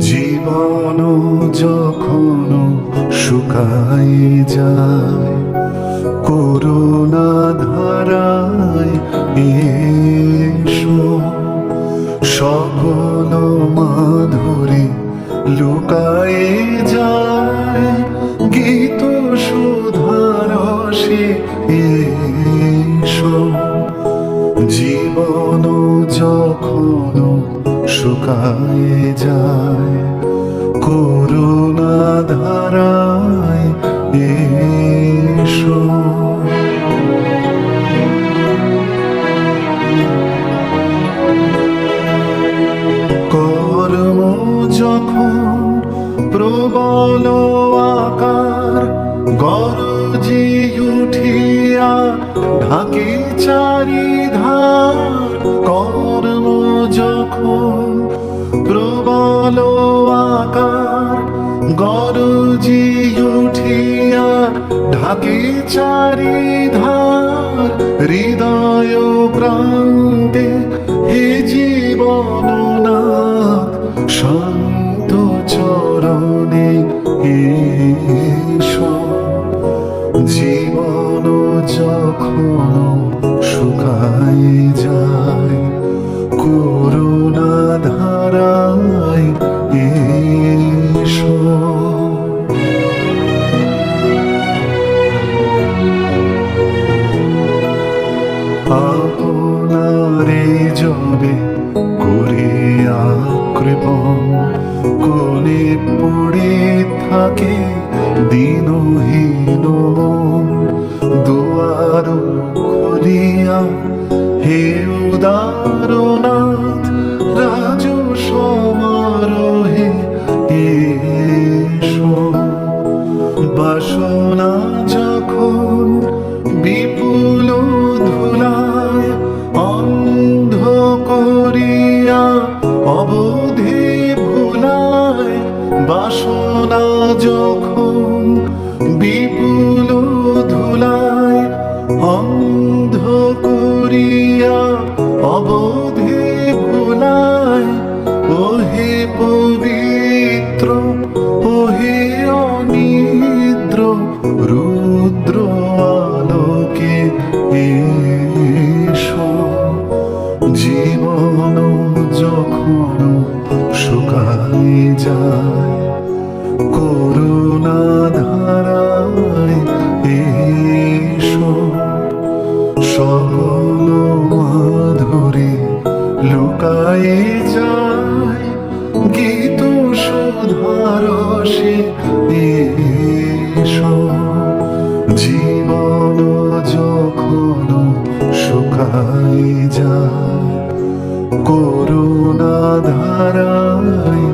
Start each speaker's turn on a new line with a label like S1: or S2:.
S1: জীবন যখন শুকায় যায়, করুণা ধারায় এসো। সকল মাধুরী লুকায়ে যায়, গীত সুধারসে এসো। জীবন যখন শুকায়ে যায়, করুণা ধারায় এসো। কর্ম যখন প্রবল আকার গরজি উঠিয়া ঢাকে চারিধার, কর্ম যখন প্রবল আকার গরজি উঠিয়া ঢাকে চারিধার, হৃদয় প্রান্তে হে জীবননাথ শান্ত চরণে এসো। জীবন যখন শুকায় যায়, করুণা ধারায় এসো। আপনারে যবে করিয়া কৃপণ, কোনে পড়ে থাকে দিনহীন মন। দুয়ার খুলিয়া হে উদারনাথ রাজ সমারোহে এসো। বাসনা যখন বিপুল ধুলায় অন্ধ করিয়া অবধি ভুলায়, বাসনা যখন বিপুল ধুলায় অন্ধ করিয়া অবধি ভুলায়, ওহে পবিত্র ওহে অনিদ্র রুদ্র আলোকে এসো। জীবন যখন শুকায় যায়, করুণা ধারায় এসো। সকল মাধুরী লুকায়ে যায়, গীত সুধারসে এসো। জীবন যখন শুকায় যায়, করুণা ধারায়